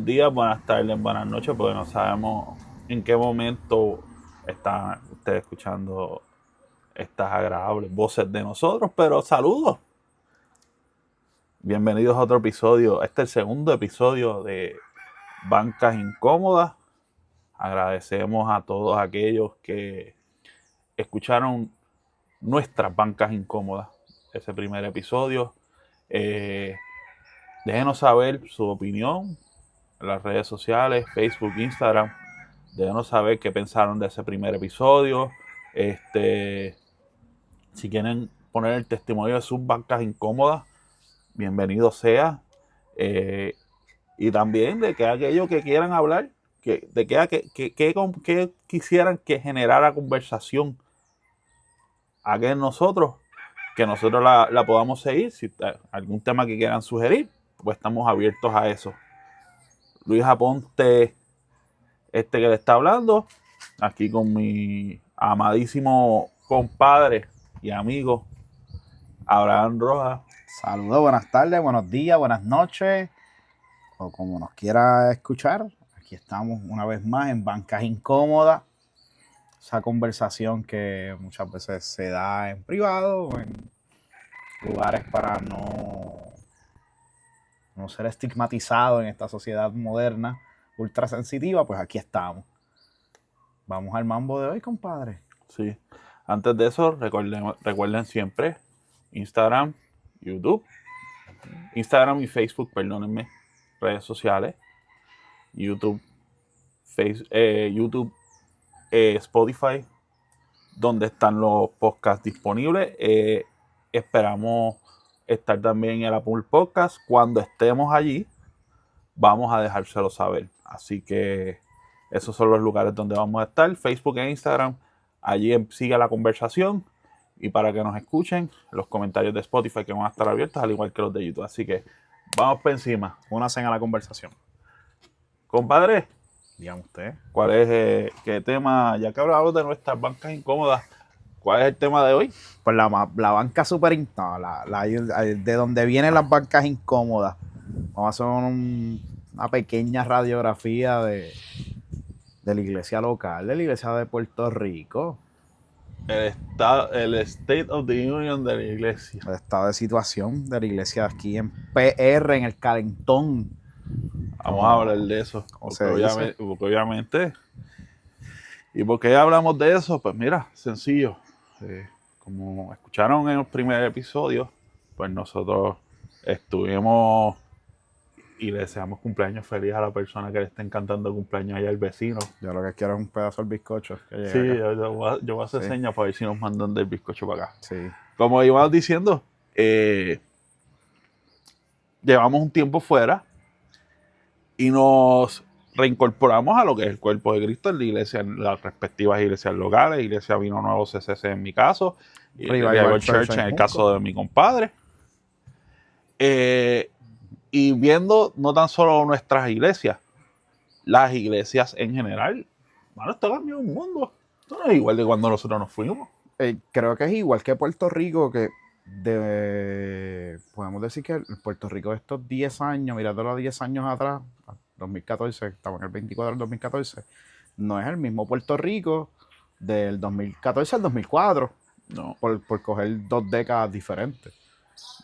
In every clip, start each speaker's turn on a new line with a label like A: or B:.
A: buenos días, buenas tardes, buenas noches, porque no sabemos en qué momento están ustedes escuchando estas agradables voces de nosotros, pero saludos. Bienvenidos a otro episodio. Este es el segundo episodio de Bancas Incómodas. Agradecemos a todos aquellos que escucharon nuestras bancas incómodas, ese primer episodio. Déjenos saber su opinión en las redes sociales, Facebook, Instagram. Déjenos saber qué pensaron de ese primer episodio. Si quieren poner el testimonio de sus bancas incómodas, bienvenido sea. Y también de que aquellos que quieran hablar, de que quisieran que generara conversación aquí en nosotros, que nosotros la podamos seguir. Si algún tema que quieran sugerir, pues estamos abiertos a eso. Luis Aponte, que le está hablando, aquí con mi amadísimo compadre y amigo Abraham Rojas.
B: Saludos, buenas tardes, buenos días, buenas noches, o como nos quiera escuchar. Aquí estamos una vez más en Bancas Incómodas, esa conversación que muchas veces se da en privado o en lugares para no ser estigmatizado en esta sociedad moderna, ultra sensitiva. Pues aquí estamos. Vamos al mambo de hoy, compadre.
A: Sí. Antes de eso, recuerden siempre Instagram, YouTube, Instagram y Facebook, perdónenme, redes sociales, YouTube, Spotify, donde están los podcasts disponibles. Esperamos estar también en el Apple Podcast. Cuando estemos allí, vamos a dejárselo saber. Así que esos son los lugares donde vamos a estar. Facebook e Instagram. Allí sigue la conversación. Y para que nos escuchen, los comentarios de Spotify que van a estar abiertos, al igual que los de YouTube. Así que vamos por encima.
B: Únanse a la conversación.
A: Compadre,
B: dígame usted.
A: ¿Cuál es qué tema? Ya que hablamos de nuestras bancas incómodas, ¿cuál es el tema de hoy?
B: Pues la banca super incómoda, de donde vienen las bancas incómodas. Vamos a hacer una pequeña radiografía de la iglesia local, de la iglesia de Puerto Rico.
A: El State of the Union de la iglesia.
B: El estado de situación de la iglesia aquí en PR, en el Calentón.
A: Vamos a hablar de eso. Porque obviamente. ¿Y por qué hablamos de eso? Pues mira, sencillo. Como escucharon en el primer episodio, pues nosotros estuvimos y le deseamos cumpleaños feliz a la persona que le estén cantando cumpleaños allá al vecino.
B: Yo lo que quiero es un pedazo del bizcocho.
A: Sí, yo voy a hacer señas para ver si nos mandan del bizcocho para acá.
B: Sí.
A: Como íbamos diciendo, llevamos un tiempo fuera y nos reincorporamos a lo que es el cuerpo de Cristo en la iglesia, en las respectivas iglesias locales, Iglesia Vino Nuevo CCC en mi caso, y Revival Church en el caso de mi compadre. Y viendo no tan solo nuestras iglesias, las iglesias en general, bueno, esto cambió un mundo. Esto no es igual de cuando nosotros nos fuimos.
B: Creo que es igual que Puerto Rico, que podemos decir que Puerto Rico de estos 10 años, mirándolo 10 años atrás, 2014, estamos en el 24 del 2014, no es el mismo Puerto Rico del 2014 al 2004,
A: no.
B: por coger 2 décadas diferentes.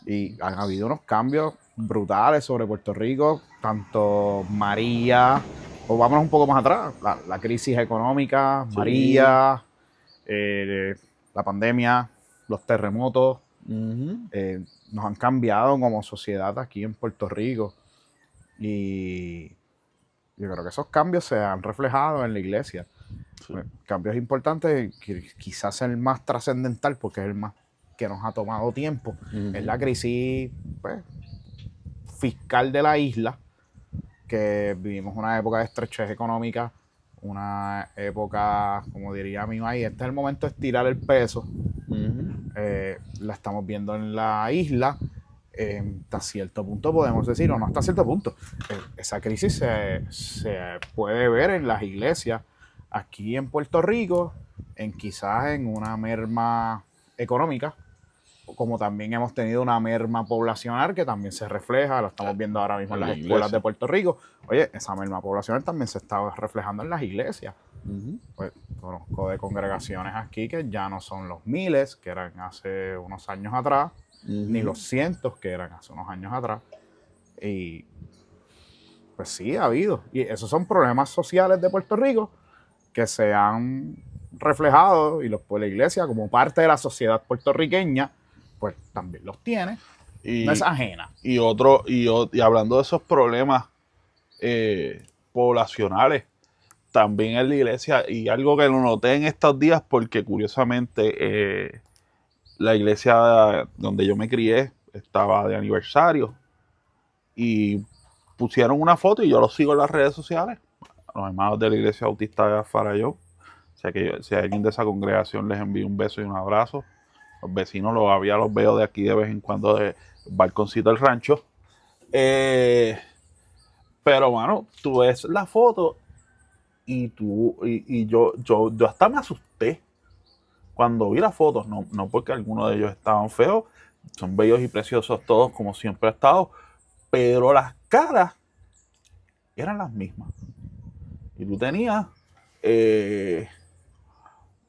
B: Y han habido unos cambios brutales sobre Puerto Rico, tanto María, o vámonos un poco más atrás, la crisis económica, sí. María, la pandemia, los terremotos, nos han cambiado como sociedad aquí en Puerto Rico. Y yo creo que esos cambios se han reflejado en la iglesia. Sí. Cambios importantes, quizás el más trascendental, porque es el más que nos ha tomado tiempo, es la crisis fiscal de la isla, que vivimos una época de estrechez económica, una época, como diría mi maíz, este es el momento de estirar el peso. La estamos viendo en la isla. Hasta cierto punto podemos decir, o no hasta cierto punto, esa crisis se puede ver en las iglesias aquí en Puerto Rico, quizás en una merma económica, como también hemos tenido una merma poblacional que también se refleja, lo estamos viendo ahora mismo en las
A: iglesia.
B: escuelas de Puerto Rico. Oye, esa merma poblacional también se está reflejando en las iglesias. Pues conozco de congregaciones aquí que ya no son los miles que eran hace unos años atrás, ni los cientos que eran hace unos años atrás. Y pues sí, ha habido. Y esos son problemas sociales de Puerto Rico que se han reflejado, y pues la iglesia, como parte de la sociedad puertorriqueña, pues también los tiene. No es ajena.
A: Y hablando de esos problemas poblacionales, también en la iglesia, y algo que lo noté en estos días, porque curiosamente la iglesia donde yo me crié estaba de aniversario y pusieron una foto, y yo lo sigo en las redes sociales, los hermanos de la iglesia bautista de Farallón. O sea que si alguien de esa congregación, les envío un beso y un abrazo. Los vecinos los veo de aquí de vez en cuando, de balconcito del rancho. Pero, mano, tú ves la foto y yo hasta me asusté cuando vi las fotos. No porque algunos de ellos estaban feos, son bellos y preciosos todos, como siempre ha estado, pero las caras eran las mismas. Y tú tenías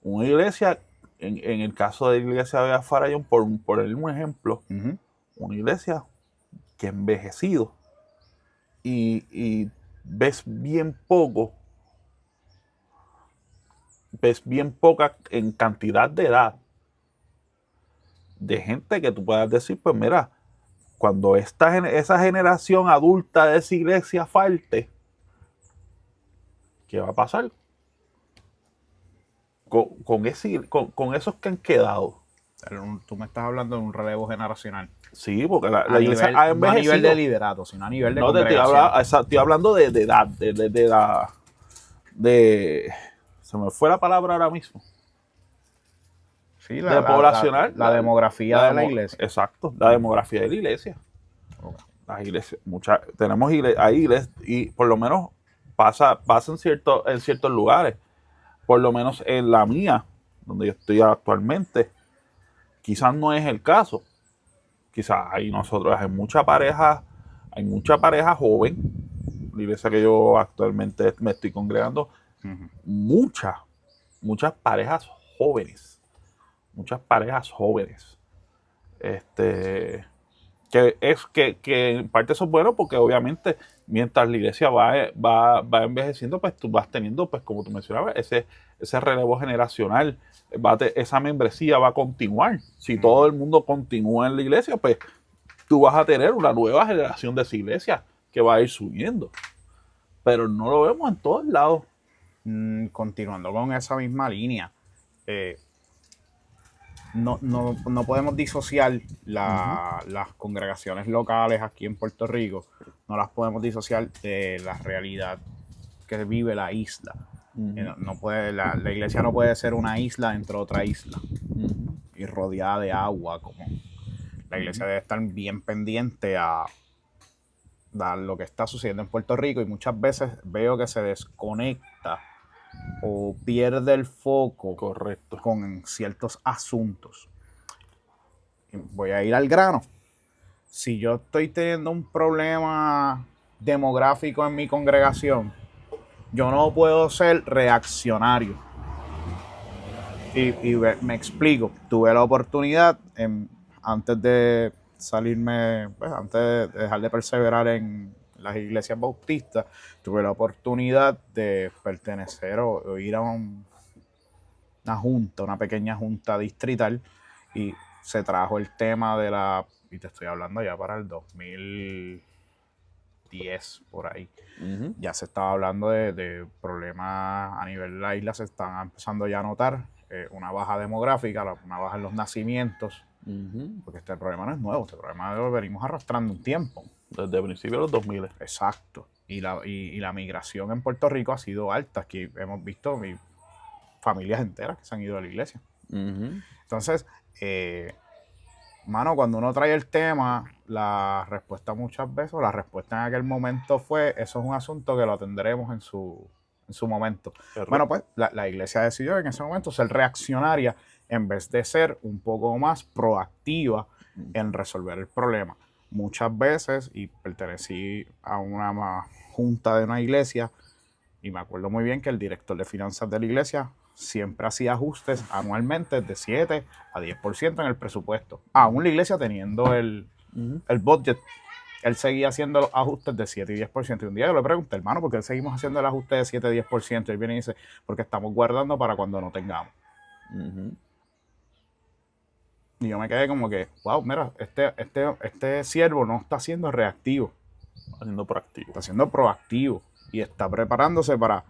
A: una iglesia, en el caso de la iglesia de Farallón, por un ejemplo, una iglesia que ha envejecido y ves bien poca en cantidad de edad de gente que tú puedas decir, pues mira, cuando esa generación adulta de esa iglesia falte, ¿qué va a pasar con esos que han quedado?
B: Tú me estás hablando de un relevo generacional.
A: Sí, porque la iglesia ha envejecido.
B: No a nivel de liderato, sino a nivel de
A: congregación. Estoy hablando de edad, se me fue la palabra ahora mismo.
B: Sí,
A: de poblacional.
B: La demografía de la iglesia.
A: Exacto, la demografía de la iglesia. Okay. Las iglesias, tenemos iglesias, y por lo menos pasa en ciertos lugares. Por lo menos en la mía, donde yo estoy actualmente, quizás no es el caso. Quizás hay mucha pareja joven. La iglesia que yo actualmente me estoy congregando, muchas parejas jóvenes. Que en parte eso es bueno, porque obviamente mientras la iglesia va envejeciendo, pues tú vas teniendo, pues como tú mencionabas, ese relevo generacional, esa membresía va a continuar. Si todo el mundo continúa en la iglesia, pues tú vas a tener una nueva generación de esa iglesia que va a ir subiendo. Pero no lo vemos en todos lados.
B: Continuando con esa misma línea, no podemos disociar las congregaciones locales aquí en Puerto Rico, no las podemos disociar de la realidad que vive la isla. La iglesia no puede ser una isla dentro de otra isla y rodeada de agua. Como la iglesia debe estar bien pendiente a lo que está sucediendo en Puerto Rico, y muchas veces veo que se desconecta o pierde el foco.
A: Correcto.
B: Con ciertos asuntos. Voy a ir al grano. Si yo estoy teniendo un problema demográfico en mi congregación, yo no puedo ser reaccionario. Y me explico. Tuve la oportunidad, antes de salirme, pues, antes de dejar de perseverar en las iglesias bautistas, tuve la oportunidad de pertenecer o ir a una pequeña junta distrital, y se trajo el tema y te estoy hablando ya para el 2010, por ahí. Ya se estaba hablando de problemas a nivel de la isla, se están empezando ya a notar una baja demográfica, una baja en los nacimientos, porque este problema no es nuevo, este problema lo venimos arrastrando un tiempo.
A: Desde el principio de los 2000.
B: Exacto. Y la migración en Puerto Rico ha sido alta. Aquí hemos visto familias enteras que se han ido a la iglesia. Entonces, mano, cuando uno trae el tema, la respuesta muchas veces, o la respuesta en aquel momento fue: eso es un asunto que lo atenderemos en su momento. Correcto. Bueno, pues la iglesia decidió en ese momento ser reaccionaria en vez de ser un poco más proactiva en resolver el problema. Muchas veces, y pertenecí a una junta de una iglesia, y me acuerdo muy bien que el director de finanzas de la iglesia siempre hacía ajustes anualmente de 7 a 10% en el presupuesto. Aún la iglesia teniendo el budget, él seguía haciendo los ajustes de 7 y 10%. Y un día yo le pregunté, hermano, ¿por qué seguimos haciendo el ajuste de 7 y 10%? Y él viene y dice, porque estamos guardando para cuando no tengamos. Y yo me quedé como que, wow, mira, este siervo no está siendo reactivo.
A: Haciendo proactivo.
B: Está siendo proactivo. Y está preparándose para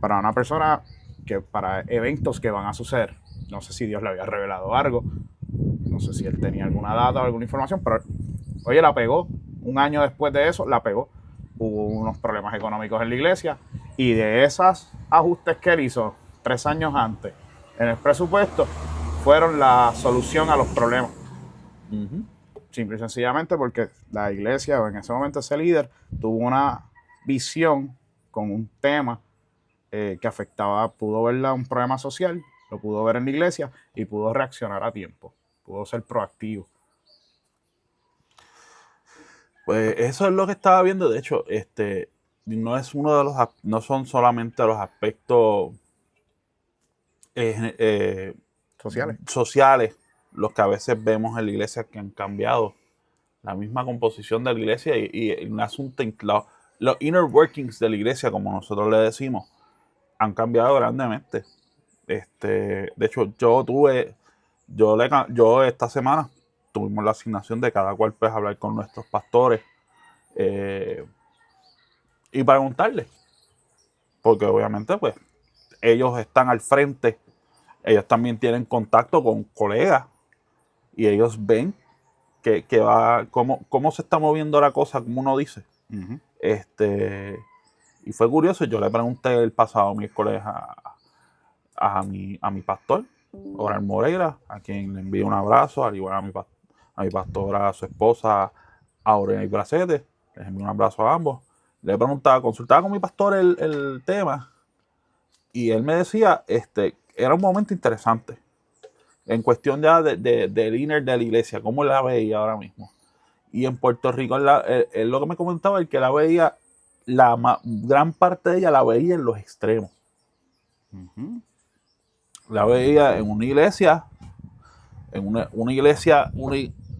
B: una persona para eventos que van a suceder. No sé si Dios le había revelado algo. No sé si él tenía alguna data o alguna información, pero oye, la pegó. Un año después de eso, la pegó. Hubo unos problemas económicos en la iglesia y de esos ajustes que él hizo 3 años antes en el presupuesto fueron la solución a los problemas. Simple y sencillamente porque la iglesia, o en ese momento ese líder, tuvo una visión con un tema que afectaba, pudo ver un problema social, lo pudo ver en la iglesia y pudo reaccionar a tiempo, pudo ser proactivo.
A: Pues eso es lo que estaba viendo. De hecho, no es uno de los, no son solamente los aspectos sociales los que a veces vemos en la iglesia que han cambiado la misma composición de la iglesia y un asunto, los inner workings de la iglesia, como nosotros le decimos, han cambiado grandemente. De hecho, yo esta semana tuvimos la asignación de cada cual pues hablar con nuestros pastores y preguntarles, porque obviamente pues ellos están al frente, ellos también tienen contacto con colegas y ellos ven cómo se está moviendo la cosa, como uno dice. Y fue curioso, yo le pregunté el pasado miércoles a mi pastor, Oral Moreira, a quien le envío un abrazo, al igual a mi pastora, a su esposa, Aurena y Bracete, les envío un abrazo a ambos. Le preguntaba, consultaba con mi pastor el tema, y él me decía, era un momento interesante, en cuestión ya del inner de la iglesia, cómo la veía ahora mismo. Y en Puerto Rico, él lo que me comentaba es que la veía, gran parte de ella la veía en los extremos. La veía en una iglesia,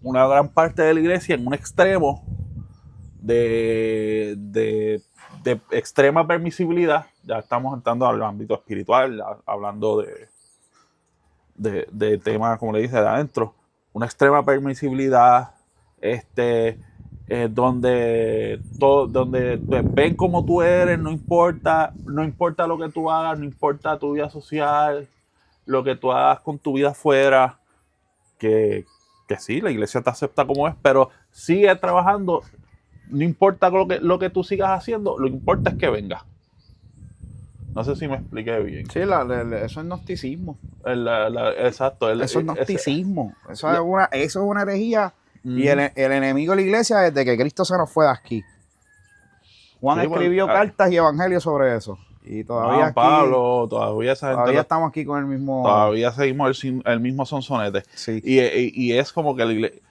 A: una gran parte de la iglesia en un extremo de extrema permisibilidad. Ya estamos entrando al ámbito espiritual, hablando de temas, como le dice, de adentro. Una extrema permisibilidad, donde ven como tú eres, no importa lo que tú hagas, no importa tu vida social, lo que tú hagas con tu vida afuera, que sí, la iglesia te acepta como es, pero sigue trabajando, no importa lo que tú sigas haciendo, lo que importa es que vengas. No sé si me expliqué bien.
B: Sí, eso es gnosticismo.
A: Exacto.
B: Eso es gnosticismo. Eso es una herejía. Y el enemigo de la iglesia desde que Cristo se nos fue de aquí. Juan escribió cartas y evangelios sobre eso. Y todavía
A: Juan Pablo, todavía esa gente
B: todavía estamos aquí con el mismo...
A: Todavía seguimos el mismo sonsonete.
B: Sí.
A: Y es como que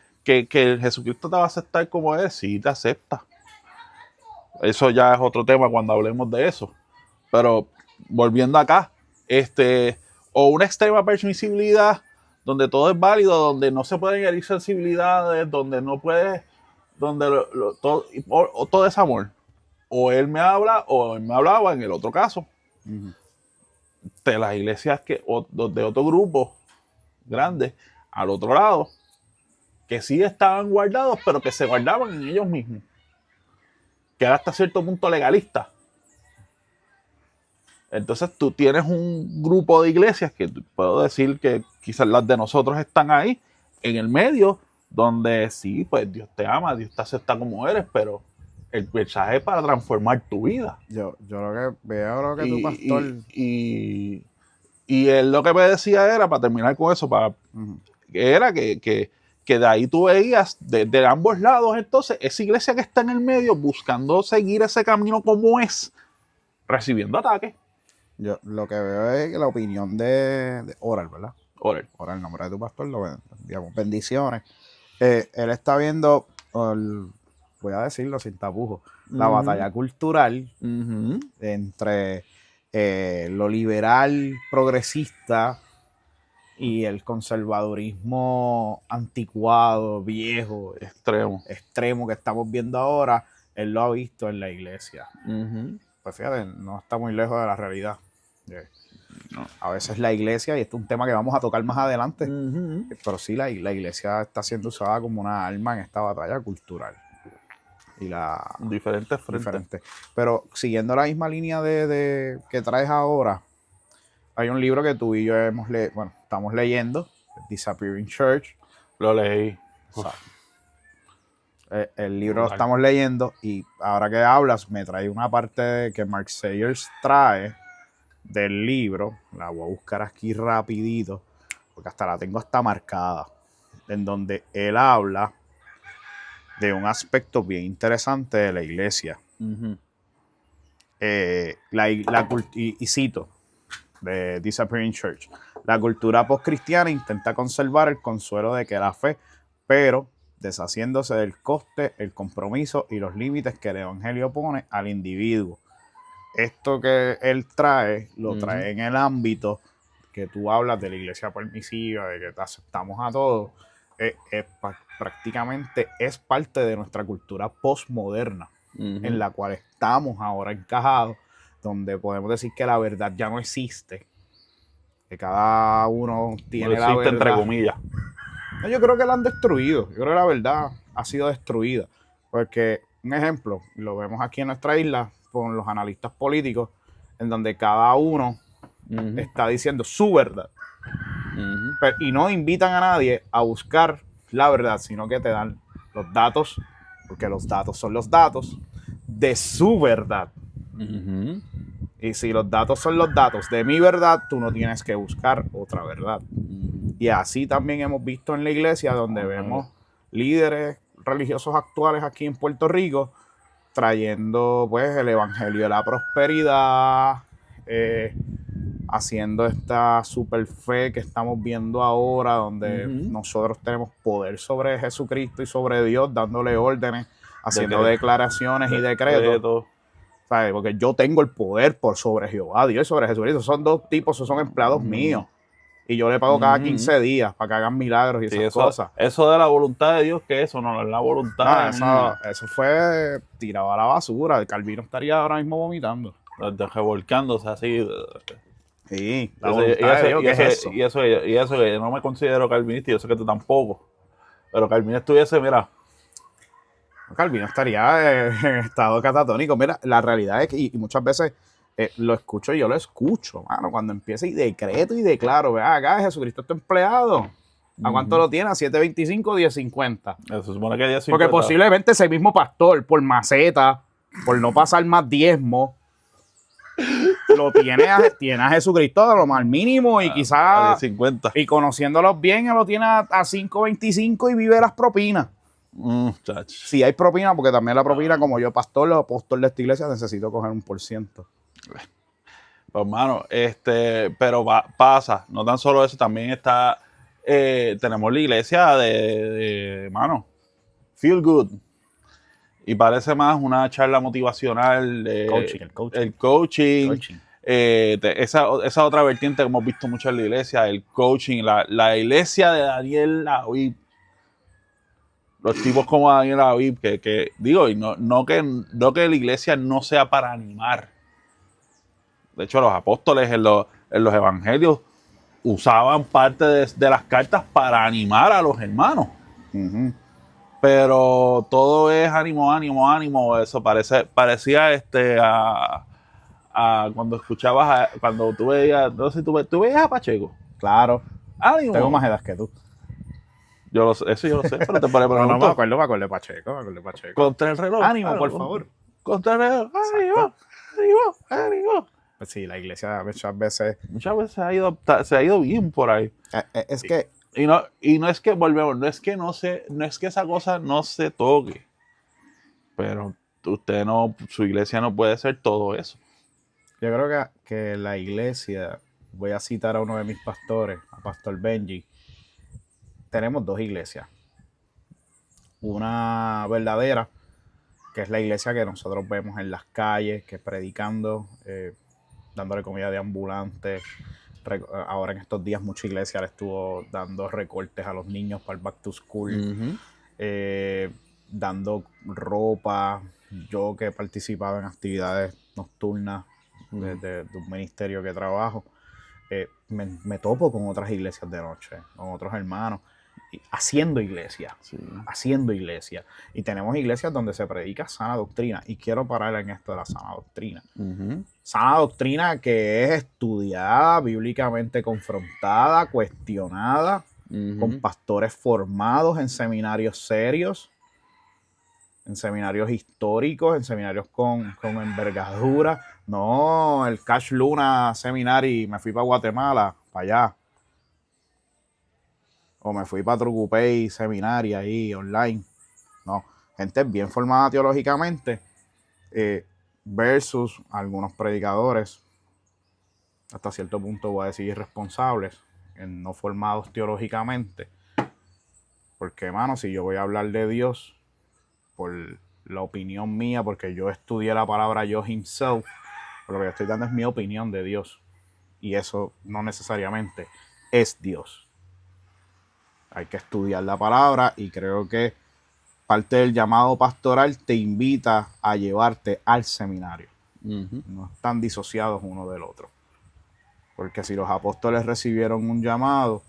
A: Jesucristo te va a aceptar como es. Sí, te acepta. Eso ya es otro tema cuando hablemos de eso. Pero volviendo acá, o una extrema permisibilidad donde todo es válido, donde no se pueden herir sensibilidades, donde no puedes, donde todo es amor. O él me habla, o él me hablaba en el otro caso. De las iglesias de otro grupo grande, al otro lado, que sí estaban guardados, pero que se guardaban en ellos mismos. Que era hasta cierto punto legalista. Entonces tú tienes un grupo de iglesias que puedo decir que quizás las de nosotros están ahí, en el medio, donde sí, pues Dios te ama, Dios te acepta como eres, pero el mensaje es para transformar tu vida.
B: Yo lo que veo, lo que tu pastor...
A: Y él lo que me decía era, para terminar con eso, era que de ahí tú veías de ambos lados, entonces, esa iglesia que está en el medio, buscando seguir ese camino como es, recibiendo ataques.
B: Yo lo que veo es la opinión de Oral, ¿verdad?
A: Orer.
B: Ora el nombre de tu pastor, lo bendigamos. Bendiciones. Él está viendo, voy a decirlo sin tapujos, la batalla cultural entre lo liberal progresista y el conservadurismo anticuado, viejo, extremo que estamos viendo ahora. Él lo ha visto en la iglesia. Pues fíjate, no está muy lejos de la realidad. No. A veces la iglesia, y esto es un tema que vamos a tocar más adelante, pero sí, la iglesia está siendo usada como una arma en esta batalla cultural. Y
A: diferentes frentes.
B: Pero siguiendo la misma línea de que traes ahora, hay un libro que tú y yo estamos leyendo, Disappearing Church.
A: Lo leí.
B: O sea, el libro lo estamos leyendo y ahora que hablas me trae una parte que Mark Sayers trae del libro. La voy a buscar aquí rapidito porque la tengo marcada, en donde él habla de un aspecto bien interesante de la iglesia. Y cito de Disappearing Church: la cultura postcristiana intenta conservar el consuelo de que la fe, pero deshaciéndose del coste, el compromiso y los límites que el evangelio pone al individuo. Esto que él trae, lo trae en el ámbito que tú hablas de la iglesia permisiva, de que te aceptamos a todos. Prácticamente es parte de nuestra cultura postmoderna, en la cual estamos ahora encajados, donde podemos decir que la verdad ya no existe, que cada uno tiene la verdad.
A: Entre comillas.
B: No, yo creo que la han destruido. Yo creo que la verdad ha sido destruida. Porque, un ejemplo, lo vemos aquí en nuestra isla con los analistas políticos, en donde cada uno está diciendo su verdad. Y no invitan a nadie a buscar la verdad, sino que te dan los datos, porque los datos son los datos, de su verdad. Y si los datos son los datos de mi verdad, tú no tienes que buscar otra verdad. Y así también hemos visto en la iglesia, donde vemos líderes religiosos actuales aquí en Puerto Rico trayendo pues el evangelio de la prosperidad, haciendo esta super fe que estamos viendo ahora, donde nosotros tenemos poder sobre Jesucristo y sobre Dios, dándole órdenes, haciendo declaraciones y decretos. ¿Sabes? Porque yo tengo el poder por sobre Jehová, Dios y sobre Jesucristo. Son dos tipos, son empleados míos. Y yo le pago cada 15 días para que hagan milagros y esas cosas.
A: Eso de la voluntad de Dios, que eso no es la voluntad.
B: Eso fue tirado a la basura. El Calvino estaría ahora mismo vomitando.
A: Revolcándose así.
B: Sí, la voluntad de Dios, ¿qué es eso?
A: Y eso que yo no me considero calvinista, y yo sé que tú tampoco. Pero Calvino estuviese, mira.
B: Calvino estaría en estado catatónico. Mira, la realidad es que, y muchas veces lo escucho, yo lo escucho, mano, cuando empieza y decreto y declaro, vea acá, Jesucristo está empleado. ¿A cuánto lo tiene? ¿A 7.25 o 10.50?
A: Eso se supone que 10.50.
B: Porque posiblemente ese mismo pastor, por maceta, por no pasar más diezmo, tiene a Jesucristo a lo más mínimo y quizás,
A: 10.50.
B: Y conociéndolos bien, lo tiene a 5.25 y vive las propinas. Si hay propina, porque también la propina, como yo, pastor, los apóstoles de esta iglesia, necesito coger 1%.
A: Pues, hermano, pero pasa, no tan solo eso, también está, tenemos la iglesia de hermano, feel good. Y parece más una charla motivacional. El coaching. Esa otra vertiente que hemos visto mucho en la iglesia, el coaching, la iglesia de Daniel Aviv. Los tipos como Daniel Aviv, que digo, y no que la iglesia no sea para animar. De hecho, los apóstoles en los evangelios usaban parte de las cartas para animar a los hermanos. Pero todo es ánimo. Eso parecía a cuando escuchabas, cuando tú veías, no sé, tú veías a Pacheco.
B: Claro.
A: Ánimo.
B: Tengo más edad que tú.
A: Eso yo lo sé, pero te pone por
B: no me acuerdo de Pacheco.
A: Contra el reloj.
B: Ánimo, por favor.
A: Contra el reloj. Ánimo.
B: Pues sí, la iglesia muchas veces
A: se ha ido bien por ahí.
B: Es que
A: y no es que volvemos, no es que esa cosa no se toque, pero su iglesia no puede ser todo eso.
B: Yo creo que la iglesia voy a citar a uno de mis pastores, a Pastor Benji. Tenemos dos iglesias. Una verdadera, que es la iglesia que nosotros vemos en las calles, que es predicando, dándole comida de ambulantes. Ahora en estos días mucha iglesia le estuvo dando recortes a los niños para el back to school, dando ropa. Yo que he participado en actividades nocturnas de un ministerio que trabajo, me topo con otras iglesias de noche, con otros hermanos, haciendo iglesia. Y tenemos iglesias donde se predica sana doctrina. Y quiero parar en esto de la sana doctrina. Sana doctrina que es estudiada, bíblicamente confrontada, cuestionada, con pastores formados en seminarios serios, en seminarios históricos, en seminarios con envergadura. No, el Cash Luna Seminary, me fui para Guatemala, para allá. O me fui para Trucupey Seminary ahí, online. No, gente bien formada teológicamente, versus algunos predicadores, hasta cierto punto voy a decir irresponsables, no formados teológicamente. Porque, hermano, si yo voy a hablar de Dios por la opinión mía, porque yo estudié la palabra yo himself, lo que yo estoy dando es mi opinión de Dios. Y eso no necesariamente es Dios. Hay que estudiar la palabra, y creo que parte del llamado pastoral te invita a llevarte al seminario. No están disociados uno del otro. Porque si los apóstoles recibieron un llamado,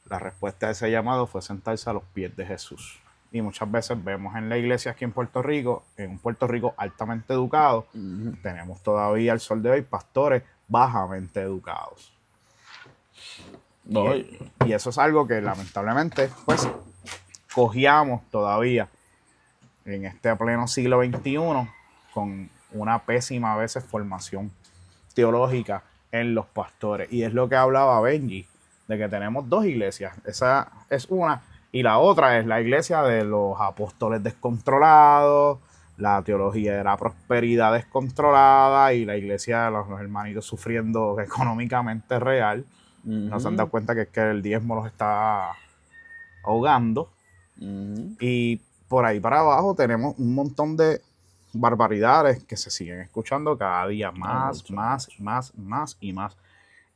B: la respuesta a ese llamado fue sentarse a los pies de Jesús. Y muchas veces vemos en la iglesia aquí en Puerto Rico, en un Puerto Rico altamente educado, tenemos todavía al sol de hoy pastores bajamente educados.
A: No,
B: y eso es algo que lamentablemente pues cogiamos todavía en este pleno siglo XXI con una pésima a veces formación teológica en los pastores. Y es lo que hablaba Benji, de que tenemos dos iglesias. Esa es una, y la otra es la iglesia de los apóstoles descontrolados, la teología de la prosperidad descontrolada, y la iglesia de los hermanitos sufriendo económicamente real. No se han dado cuenta que es que el diezmo los está ahogando. Y por ahí para abajo tenemos un montón de barbaridades que se siguen escuchando cada día más.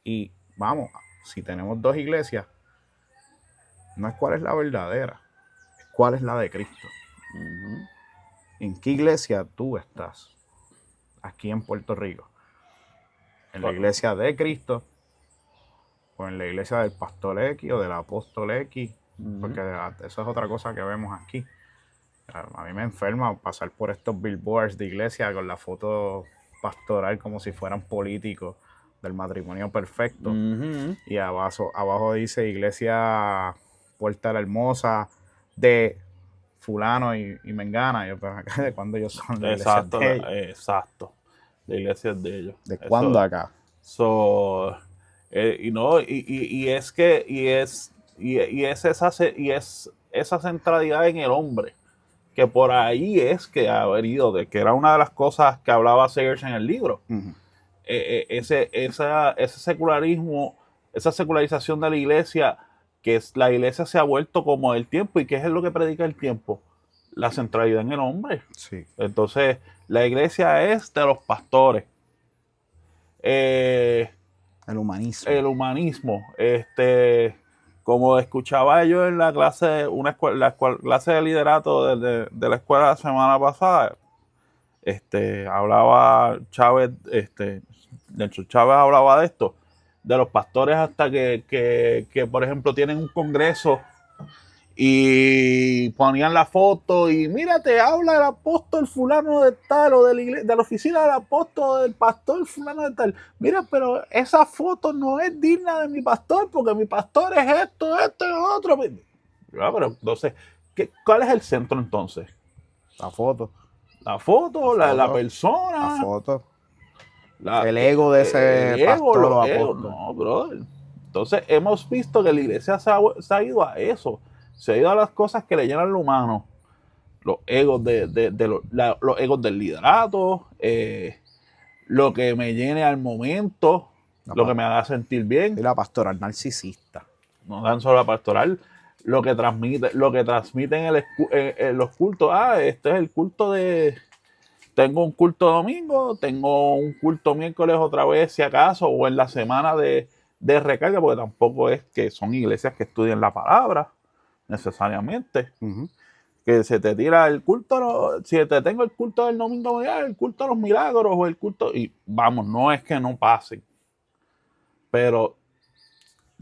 B: Y vamos, si tenemos dos iglesias, no es cuál es la verdadera, es cuál es la de Cristo. ¿En qué iglesia tú estás aquí en Puerto Rico? ¿En la iglesia de Cristo o en la iglesia del pastor X o del apóstol X? Porque eso es otra cosa que vemos aquí. A mí me enferma pasar por estos billboards de iglesia con la foto pastoral como si fueran políticos del matrimonio perfecto. Y abajo dice iglesia Puerta la Hermosa de fulano y mengana. Yo, pero acá, ¿de cuándo ellos son?
A: Exacto, la iglesia es de ellos.
B: ¿De cuándo acá?
A: Es esa centralidad en el hombre, que por ahí es que ha venido, de que era una de las cosas que hablaba Sears en el libro. Ese secularismo, esa secularización de la iglesia, que la iglesia se ha vuelto como el tiempo. ¿Y qué es lo que predica el tiempo? La centralidad en el hombre.
B: Sí.
A: Entonces, la iglesia es de los pastores.
B: El humanismo.
A: El humanismo. Como escuchaba yo en la clase, clase de liderato de la escuela la semana pasada, hablaba Chávez, Nelson Chávez hablaba de esto, de los pastores hasta que por ejemplo tienen un congreso y ponían la foto y mírate, habla el apóstol fulano de tal, o de la oficina del apóstol, del pastor fulano de tal. Mira, pero esa foto no es digna de mi pastor, porque mi pastor es esto y lo otro. Pero entonces, ¿cuál es el centro entonces?
B: La foto,
A: la persona.
B: La foto. El ego de ese pastor o apóstol.
A: No, brother. Entonces, hemos visto que la iglesia se ha ido a eso. Se ha ido a las cosas que le llenan lo humano. Los egos los egos del liderato. Lo que me llene al momento. lo que me haga sentir bien.
B: Y la pastoral narcisista.
A: No tan solo la pastoral, lo que transmiten en los cultos. Este es el culto de... Tengo un culto domingo, tengo un culto miércoles otra vez, si acaso, o en la semana de recarga, porque tampoco es que son iglesias que estudian la palabra, necesariamente.
B: Uh-huh.
A: Que se te tira el culto, si te tengo el culto del domingo, el culto de los milagros, o el culto, y vamos, no es que no pasen, pero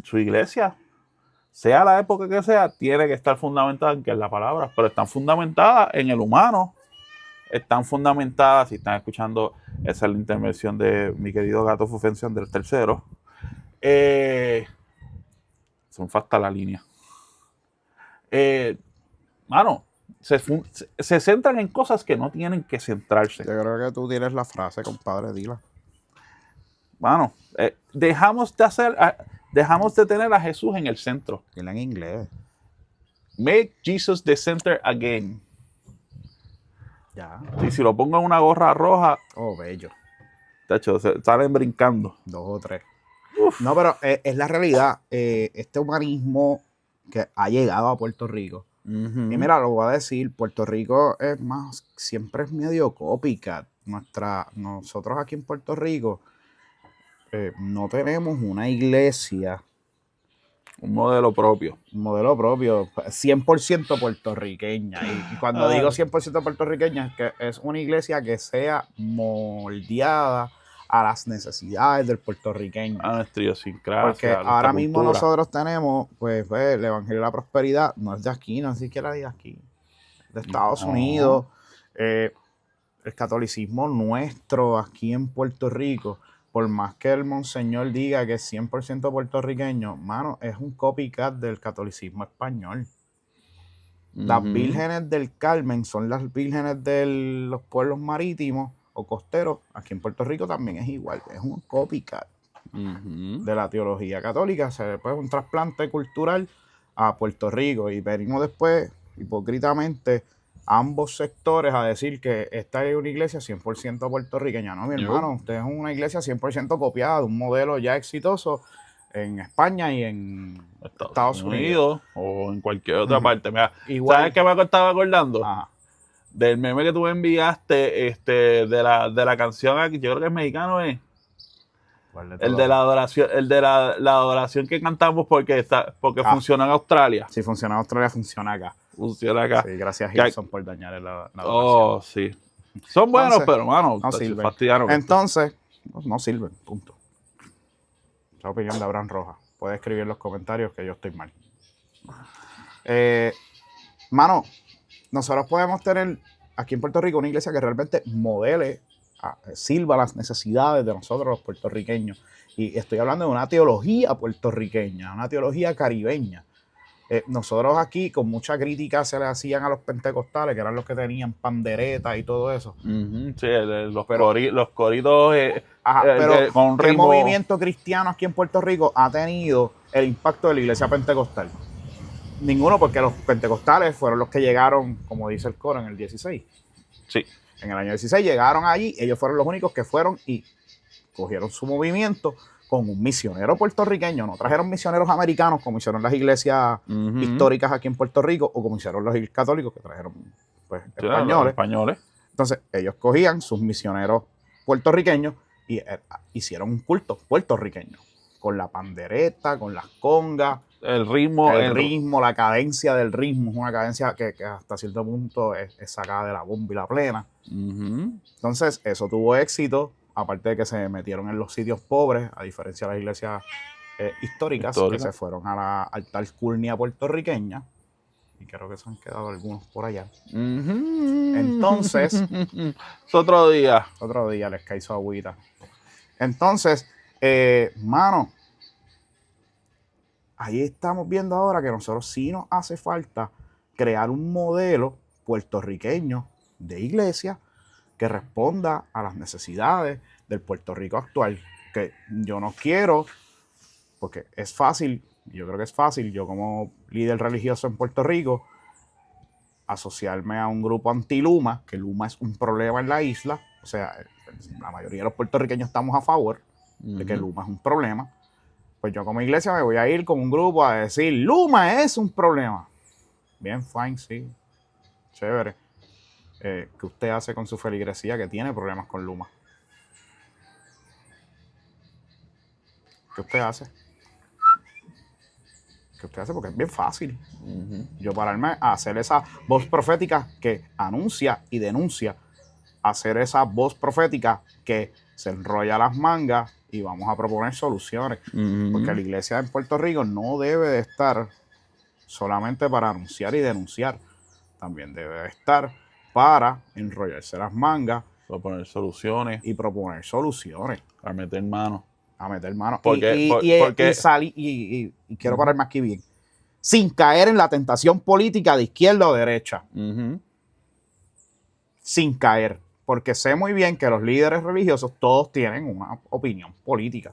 A: su iglesia, sea la época que sea, tiene que estar fundamentada en que es la palabra, pero están fundamentadas en el humano, están fundamentadas, si están escuchando, esa es la intervención de mi querido Gato Fufención del tercero, son falta la línea. Mano, se centran en cosas que no tienen que centrarse.
B: Yo creo que tú tienes la frase, compadre, dila.
A: Mano, dejamos de tener a Jesús en el centro.
B: Dila en inglés.
A: Make Jesus the center again.
B: Ya.
A: Y si lo pongo en una gorra roja,
B: Oh, bello.
A: de hecho, salen brincando.
B: 2 o 3. Uf. No, pero es la realidad. Este humanismo que ha llegado a Puerto Rico. Uh-huh. Y mira, lo voy a decir, Puerto Rico siempre es medio copycat. Nosotros aquí en Puerto Rico no tenemos una iglesia.
A: Un modelo propio.
B: Un modelo propio, 100% puertorriqueña. Y cuando digo 100% puertorriqueña, es que es una iglesia que sea moldeada a las necesidades del puertorriqueño.
A: A nuestra idiosincrasia.
B: Porque ahora mismo nosotros tenemos, pues, el Evangelio de la Prosperidad no es de aquí, no es siquiera de aquí, de Estados Unidos. El catolicismo nuestro aquí en Puerto Rico, por más que el monseñor diga que es 100% puertorriqueño, mano, es un copycat del catolicismo español. Uh-huh. Las vírgenes del Carmen son las vírgenes de los pueblos marítimos o costeros. Aquí en Puerto Rico también es igual, es un copycat uh-huh. de la teología católica. Se después un trasplante cultural a Puerto Rico y venimos después, hipócritamente, ambos sectores a decir que esta es una iglesia 100% puertorriqueña. No, mi hermano, usted es una iglesia 100% copiada de un modelo ya exitoso en España y en Estados Unidos.
A: O en cualquier otra parte. Mira, ¿sabes qué me estaba acordando?
B: Ajá.
A: Del meme que tú me enviaste de la canción aquí, yo creo que es mexicano, ¿eh? El de la adoración, la adoración que cantamos porque funciona en Australia.
B: Si funciona en Australia, funciona acá.
A: Funciona acá.
B: Sí, gracias Gilson por dañar la adoración.
A: Oh, sí. Son buenos, entonces, pero mano,
B: no sirven. Entonces, no sirven, punto. Esa opinión de Abraham Rojas. Puede escribir en los comentarios que yo estoy mal. Mano, nosotros podemos tener aquí en Puerto Rico una iglesia que realmente modele, sirva las necesidades de nosotros los puertorriqueños. Y estoy hablando de una teología puertorriqueña, una teología caribeña. Nosotros aquí con mucha crítica se le hacían a los pentecostales, que eran los que tenían panderetas y todo eso.
A: Uh-huh. Sí, los coritos
B: pero
A: con
B: ¿qué
A: ritmo...
B: movimiento cristiano aquí en Puerto Rico ha tenido el impacto de la iglesia pentecostal? Ninguno, porque los pentecostales fueron los que llegaron, como dice el coro, en el 16.
A: Sí.
B: En el año 16 llegaron allí, ellos fueron los únicos que fueron y cogieron su movimiento con un misionero puertorriqueño. No trajeron misioneros americanos como hicieron las iglesias uh-huh. históricas aquí en Puerto Rico o como hicieron los católicos que trajeron pues, españoles. Entonces ellos cogían sus misioneros puertorriqueños y hicieron un culto puertorriqueño con la pandereta, con las congas.
A: El ritmo,
B: la cadencia del ritmo es una cadencia que hasta cierto punto es sacada de la bomba y la plena.
A: Uh-huh.
B: Entonces eso tuvo éxito. Aparte de que se metieron en los sitios pobres, a diferencia de las iglesias históricas, que se fueron a la alta alcurnia puertorriqueña. Y creo que se han quedado algunos por allá.
A: Uh-huh.
B: Entonces...
A: es otro día.
B: Otro día les cae su agüita. Entonces, mano, ahí estamos viendo ahora que nosotros sí nos hace falta crear un modelo puertorriqueño de iglesia que responda a las necesidades del Puerto Rico actual. Que yo no quiero, porque es fácil, yo creo que es fácil, yo como líder religioso en Puerto Rico, asociarme a un grupo anti-Luma, que Luma es un problema en la isla, o sea, la mayoría de los puertorriqueños estamos a favor, de que Luma es un problema, pues yo como iglesia me voy a ir con un grupo a decir, Luma es un problema. Bien, fine, sí, chévere. ¿Qué usted hace con su feligresía que tiene problemas con Luma? ¿Qué usted hace? ¿Qué usted hace? Porque es bien fácil. Yo pararme a hacer esa voz profética que anuncia y denuncia, hacer esa voz profética que se enrolla las mangas y vamos a proponer soluciones. Porque la iglesia en Puerto Rico no debe de estar solamente para anunciar y denunciar. También debe de estar para enrollarse las mangas.
A: Proponer soluciones.
B: Y proponer soluciones.
A: A meter mano.
B: A meter mano.
A: Porque
B: Y quiero pararme aquí bien. Sin caer en la tentación política de izquierda o derecha. Sin caer. Porque sé muy bien que los líderes religiosos todos tienen una opinión política.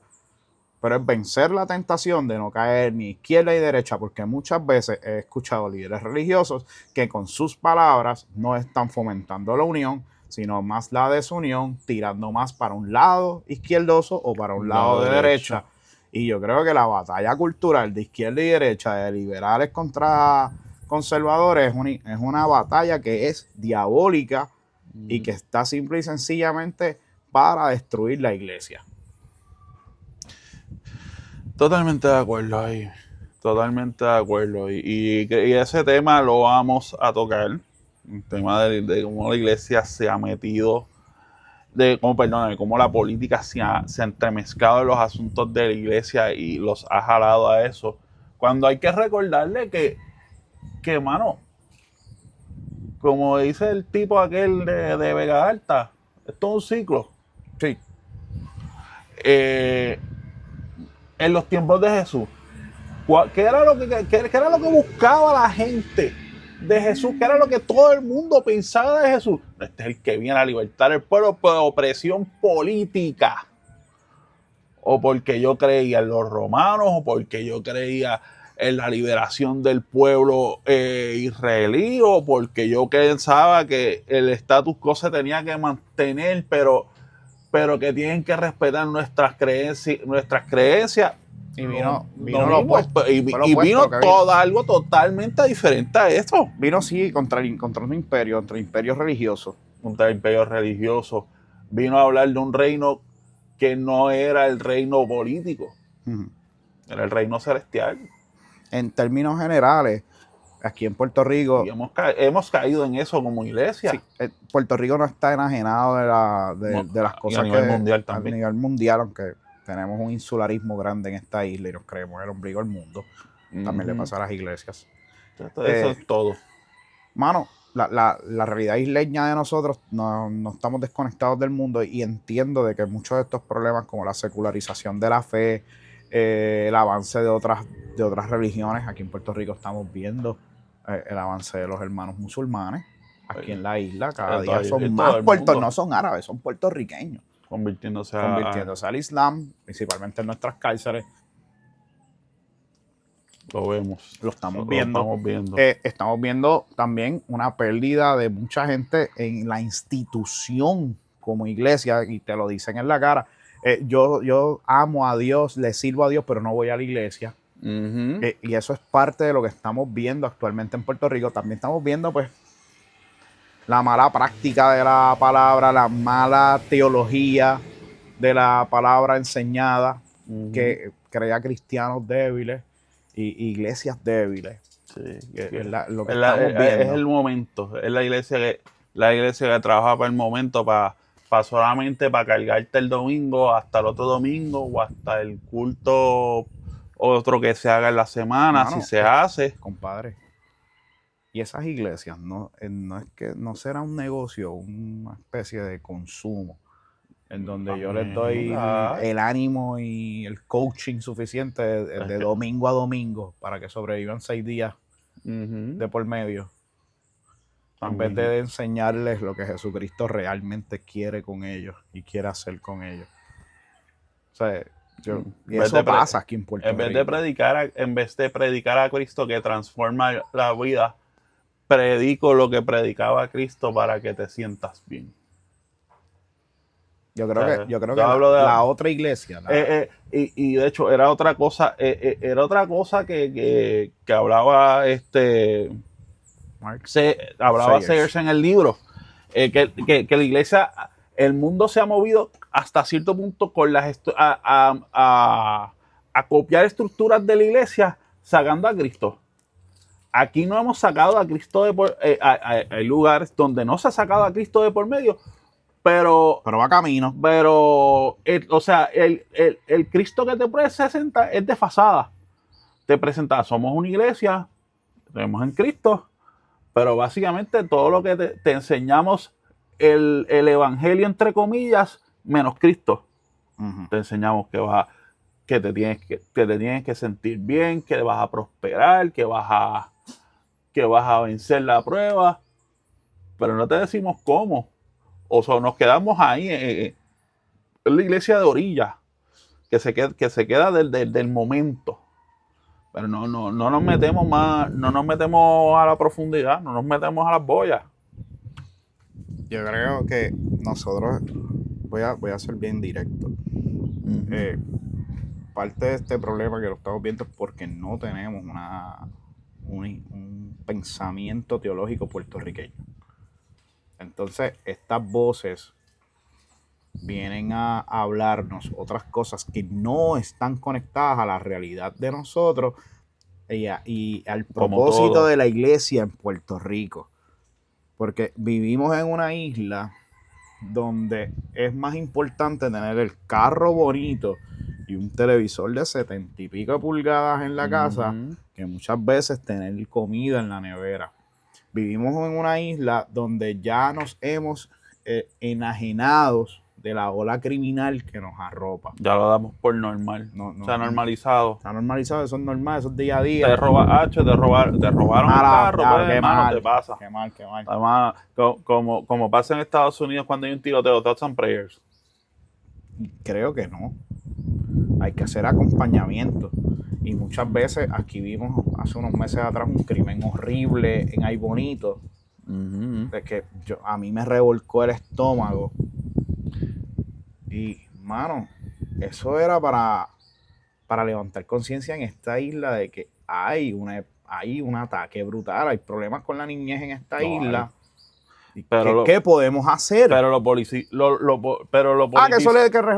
B: Pero es vencer la tentación de no caer ni izquierda ni derecha, porque muchas veces he escuchado líderes religiosos que con sus palabras no están fomentando la unión, sino más la desunión, tirando más para un lado izquierdoso o para un lado de derecha. Y yo creo que la batalla cultural de izquierda y derecha, de liberales contra conservadores, es una batalla que es diabólica y que está simple y sencillamente para destruir la iglesia.
A: Totalmente de acuerdo ahí. Totalmente de acuerdo. Y ese tema lo vamos a tocar. El tema de cómo la iglesia se ha metido, cómo la política se ha entremezclado en los asuntos de la iglesia y los ha jalado a eso. Cuando hay que recordarle que mano, como dice el tipo aquel de Vega Alta, esto es un ciclo.
B: Sí.
A: En los tiempos de Jesús, ¿qué era lo que buscaba la gente de Jesús? ¿Qué era lo que todo el mundo pensaba de Jesús? Este es el que viene a libertar al pueblo por opresión política. O porque yo creía en los romanos, o porque yo creía en la liberación del pueblo israelí, o porque yo pensaba que el status quo se tenía que mantener, pero que tienen que respetar nuestras creencias.
B: Y vino
A: algo totalmente diferente a esto.
B: Vino, sí, contra un imperio, contra el imperio religioso.
A: Contra el imperio religioso. Vino a hablar de un reino que no era el reino político. Era el reino celestial.
B: En términos generales, aquí en Puerto Rico...
A: Y hemos caído en eso como iglesia.
B: Sí, Puerto Rico no está enajenado de las cosas
A: a nivel mundial también.
B: A nivel mundial, aunque tenemos un insularismo grande en esta isla y nos creemos el ombligo del mundo. También le pasa a las iglesias.
A: Eso es todo.
B: Mano, la realidad isleña de nosotros, no estamos desconectados del mundo y entiendo de que muchos de estos problemas como la secularización de la fe, el avance de otras religiones, aquí en Puerto Rico estamos viendo el avance de los hermanos musulmanes aquí en la isla, cada día son más no son árabes, son puertorriqueños convirtiéndose al Islam, principalmente en nuestras cárceles.
A: Lo vemos.
B: Lo estamos viendo. Estamos viendo también una pérdida de mucha gente en la institución como iglesia, y te lo dicen en la cara. Yo amo a Dios, le sirvo a Dios, pero no voy a la iglesia. Y eso es parte de lo que estamos viendo actualmente en Puerto Rico. También estamos viendo, pues, la mala práctica de la palabra, la mala teología de la palabra enseñada, que crea cristianos débiles y iglesias débiles.
A: Sí,
B: lo que estamos viendo.
A: Es el momento. Es la iglesia que trabaja para el momento, solamente para cargarte el domingo hasta el otro domingo o hasta el culto otro que se haga en la semana, si se hace.
B: Compadre. Y esas iglesias no será un negocio, una especie de consumo, en donde yo les doy el ánimo y el coaching suficiente de domingo a domingo para que sobrevivan 6 días de por medio. En vez de enseñarles lo que Jesucristo realmente quiere con ellos y quiere hacer con ellos. O sea, eso pasa aquí en Puerto Rico.
A: En vez de predicar a Cristo que transforma la vida, predico lo que predicaba Cristo para que te sientas bien.
B: Yo creo que
A: yo hablo de
B: la otra iglesia.
A: y de hecho era otra cosa, que hablaba hablaba Sayers en el libro, que la iglesia, el mundo se ha movido hasta cierto punto con a copiar estructuras de la iglesia sacando a Cristo. Aquí no hemos sacado a Cristo hay lugares donde no se ha sacado a Cristo de por medio, pero
B: va camino.
A: Pero, o sea, el Cristo que te presenta es desfasada. Te presenta, somos una iglesia, creemos en Cristo, pero básicamente todo lo que te enseñamos, el evangelio entre comillas, menos Cristo.
B: Uh-huh.
A: Te enseñamos que te tienes que sentir bien, que vas a prosperar, que vas a vencer la prueba, pero no te decimos cómo. O sea, nos quedamos ahí en la iglesia de orilla, que se queda del momento. Pero no nos metemos más, no nos metemos a la profundidad, no nos metemos a las boyas.
B: Yo creo que nosotros, voy a ser bien directo. Uh-huh. Parte de este problema que lo estamos viendo es porque no tenemos un pensamiento teológico puertorriqueño. Entonces, estas voces vienen a hablarnos otras cosas que no están conectadas a la realidad de nosotros y al propósito de la iglesia en Puerto Rico. Porque vivimos en una isla donde es más importante tener el carro bonito y un televisor de 70 y pico pulgadas en la casa que muchas veces tener comida en la nevera. Vivimos en una isla donde ya nos hemos enajenados de la ola criminal que nos arropa.
A: Ya lo damos por normal. Se ha normalizado.
B: Se ha normalizado, eso es normal, eso es día a día.
A: Te robaron el carro, pues, hermano, te pasa.
B: Qué mal.
A: Además, como pasa en Estados Unidos cuando hay un tiroteo, thoughts and prayers.
B: Creo que no. Hay que hacer acompañamiento. Y muchas veces aquí vimos hace unos meses atrás un crimen horrible en Ay Bonito, de que a mí me revolcó el estómago. Y, mano, eso era para levantar conciencia en esta isla de que hay un ataque brutal, hay problemas con la niñez en esta isla. Pero ¿qué podemos hacer?
A: Pero lo politizan.
B: Que eso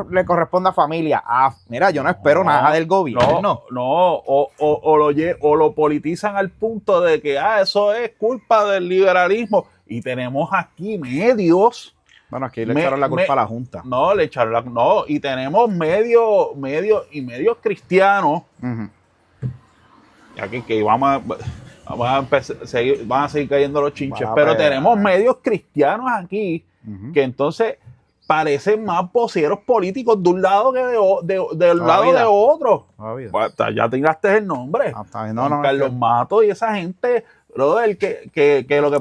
B: le corresponde a familia. Mira, yo no espero nada del gobierno.
A: O lo politizan al punto de que eso es culpa del liberalismo. Y tenemos aquí medios.
B: Bueno, aquí le echaron la culpa a la Junta.
A: Y tenemos medios cristianos. Uh-huh. Aquí que van a seguir cayendo los chinches. Pero tenemos medios cristianos aquí que entonces parecen más voceros políticos de un lado que del lado de otro. Pues, ya tiraste el nombre. Carlos Matos y esa gente, brother, que lo que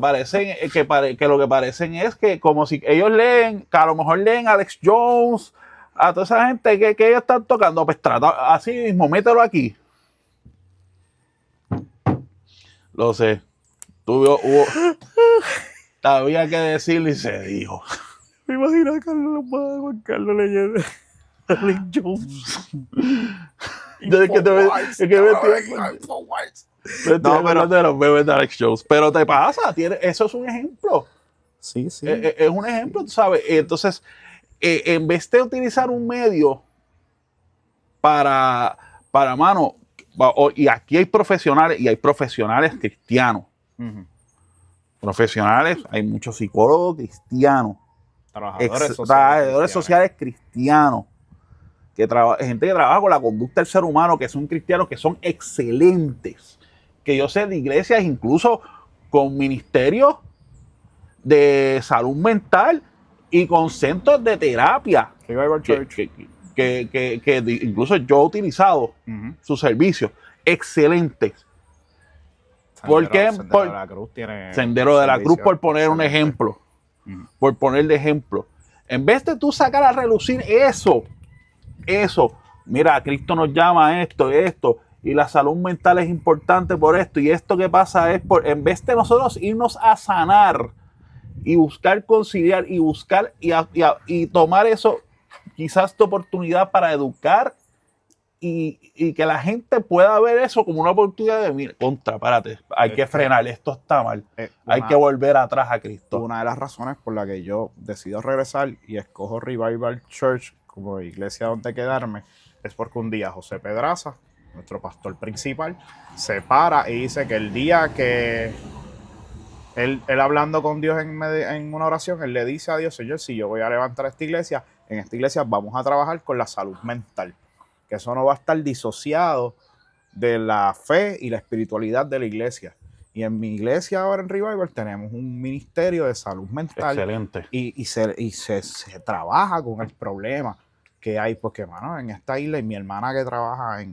A: parecen es que como si ellos leen, que a lo mejor leen a Alex Jones, a toda esa gente que ellos están tocando, pues trata así mismo, mételo aquí. Lo sé. Había que decirlo y se dijo.
B: Me imagino a Juan Carlos leyendo Alex Jones.
A: De los bebés de Alex Jones. Pero te pasa, eso es un ejemplo.
B: Sí.
A: Es un ejemplo, tú sabes. Entonces, en vez de utilizar un medio para mano, y aquí hay profesionales y hay profesionales cristianos. Uh-huh. Profesionales, hay muchos psicólogos cristianos. Trabajadores sociales cristianos. Gente que trabaja con la conducta del ser humano, que son cristianos, que son excelentes. Que yo sé de iglesias, incluso con ministerios de salud mental y con centros de terapia. Que incluso yo he utilizado sus servicios excelentes. Sendero de la Cruz, por poner un ejemplo. Por poner de ejemplo. En vez de tú sacar a relucir eso, mira, Cristo nos llama a esto, y la salud mental es importante por esto, y esto que pasa es en vez de nosotros irnos a sanar y buscar conciliar y buscar y tomar eso quizás tu oportunidad para educar y que la gente pueda ver eso como una oportunidad de, mira, párate, hay que frenar, esto está mal, hay que volver atrás a Cristo.
B: Una de las razones por la que yo decido regresar y escojo Revival Church como iglesia donde quedarme es porque un día José Pedraza, nuestro pastor principal, se para y dice que el día que él hablando con Dios en una oración, él le dice a Dios, Señor, si yo voy a levantar esta iglesia, en esta iglesia vamos a trabajar con la salud mental, que eso no va a estar disociado de la fe y la espiritualidad de la iglesia. Y en mi iglesia ahora en Revival tenemos un ministerio de salud mental.
A: Excelente.
B: Y se trabaja con el problema que hay, porque, mano, en esta isla, y mi hermana que trabaja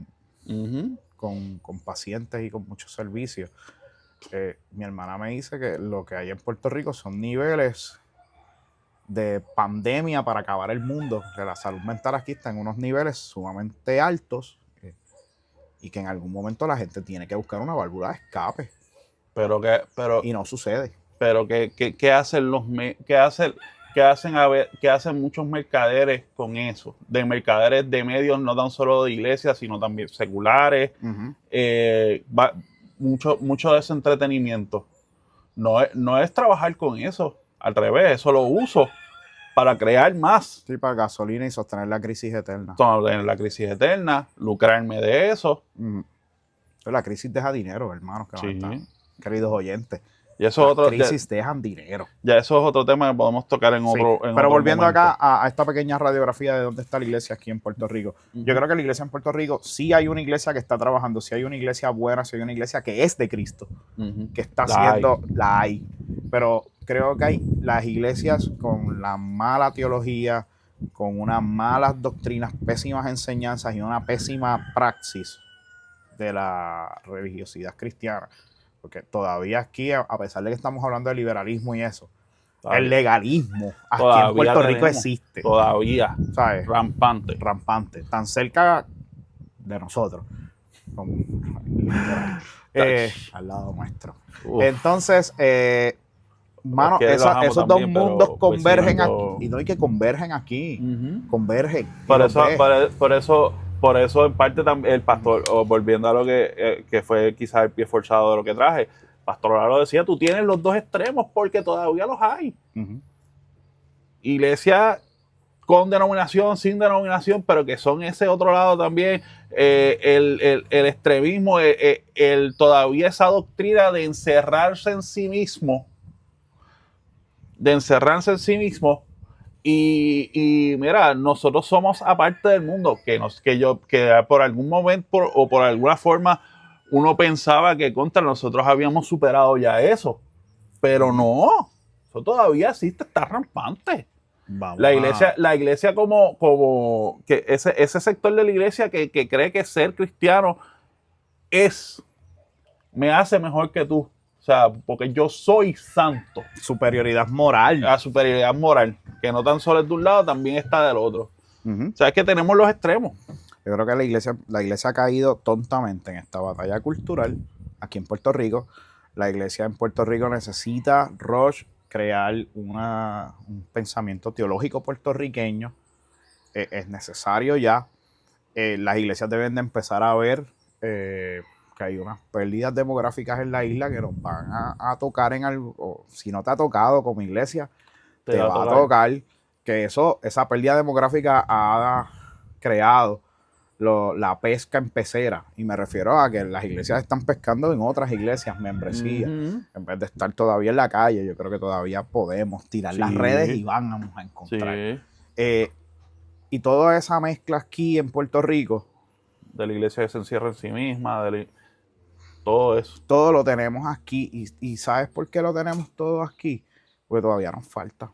B: con pacientes y con muchos servicios, mi hermana me dice que lo que hay en Puerto Rico son niveles de pandemia para acabar el mundo, que la salud mental aquí está en unos niveles sumamente altos y que en algún momento la gente tiene que buscar una válvula de escape. Y no sucede.
A: Pero ¿qué hacen qué hacen muchos mercaderes con eso? De mercaderes de medios, no tan solo de iglesias, sino también seculares. Mucho de ese entretenimiento. No es trabajar con eso. Al revés, eso lo uso para crear más.
B: Sí, para gasolina y sostener la crisis eterna.
A: Sostener la crisis eterna, lucrarme de eso.
B: La crisis deja dinero, hermanos, queridos oyentes.
A: Y eso
B: Las crisis dejan dinero.
A: Ya eso es otro tema que podemos tocar en otro
B: pero volviendo
A: momento.
B: acá a esta pequeña radiografía de dónde está la iglesia aquí en Puerto Rico. Yo creo que la iglesia en Puerto Rico, sí hay una iglesia que está trabajando, sí hay una iglesia buena, sí hay una iglesia que es de Cristo, que está haciendo, la hay. Pero creo que hay las iglesias con la mala teología, con unas malas doctrinas, pésimas enseñanzas y una pésima praxis de la religiosidad cristiana. Porque todavía aquí, a pesar de que estamos hablando de liberalismo y eso, el legalismo aquí en Puerto Rico existe.
A: Todavía.
B: ¿Sabes?
A: Rampante.
B: Tan cerca de nosotros. Al lado nuestro. Entonces, mano, esos dos mundos convergen aquí. Y no hay que convergen aquí. Convergen.
A: Por eso, en parte, también el pastor, volviendo a lo que fue quizás el pie forzado de lo que traje, Pastor Lalo decía, tú tienes los dos extremos porque todavía los hay. Iglesia con denominación, sin denominación, pero que son ese otro lado también, el extremismo, todavía esa doctrina de encerrarse en sí mismo, y mira, nosotros somos aparte del mundo, que por algún momento o por alguna forma uno pensaba que contra nosotros habíamos superado ya eso, pero no, eso todavía existe, está rampante. La iglesia como que ese sector de la iglesia que cree que ser cristiano me hace mejor que tú. O sea, porque yo soy santo.
B: Superioridad moral.
A: La superioridad moral, que no tan solo es de un lado, también está del otro. O sea, es que tenemos los extremos.
B: Yo creo que la iglesia ha caído tontamente en esta batalla cultural aquí en Puerto Rico. La iglesia en Puerto Rico necesita, crear un pensamiento teológico puertorriqueño. Es necesario ya. Las iglesias deben de empezar a ver que hay unas pérdidas demográficas en la isla que nos van a tocar en algo. Si no te ha tocado como iglesia, te va a tocar. Que esa pérdida demográfica ha creado la pesca en pecera. Y me refiero a que las iglesias están pescando en otras iglesias, membresías, en vez de estar todavía en la calle. Yo creo que todavía podemos tirar las redes y vamos a encontrar. Y toda esa mezcla aquí en Puerto Rico.
A: De la iglesia que se encierra en sí misma, todo eso.
B: Todo lo tenemos aquí. ¿Y sabes por qué lo tenemos todo aquí? Porque todavía nos falta.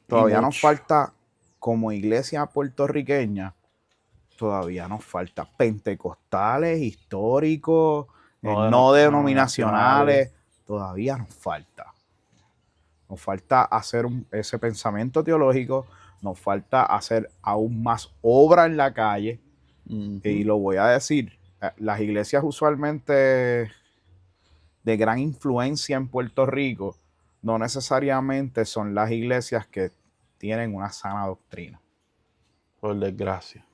B: Todavía nos falta, como iglesia puertorriqueña, todavía nos falta pentecostales, históricos, no denominacionales. Todavía nos falta. Nos falta hacer ese pensamiento teológico. Nos falta hacer aún más obra en la calle. Y lo voy a decir, las iglesias usualmente de gran influencia en Puerto Rico no necesariamente son las iglesias que tienen una sana doctrina.
A: Por desgracia.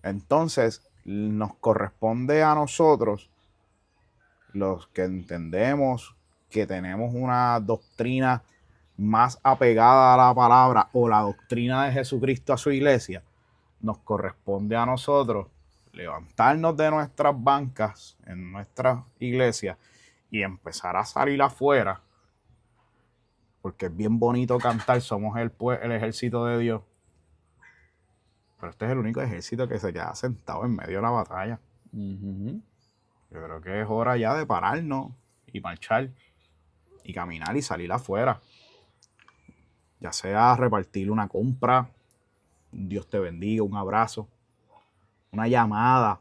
B: Entonces, nos corresponde a nosotros, los que entendemos que tenemos una doctrina más apegada a la palabra o la doctrina de Jesucristo a su iglesia, nos corresponde a nosotros levantarnos de nuestras bancas en nuestra iglesia y empezar a salir afuera, porque es bien bonito cantar, somos el ejército de Dios, pero este es el único ejército que se queda sentado en medio de la batalla.
A: Uh-huh.
B: Yo creo que es hora ya de pararnos y marchar y caminar y salir afuera. Ya sea repartir una compra, un Dios te bendiga, un abrazo, una llamada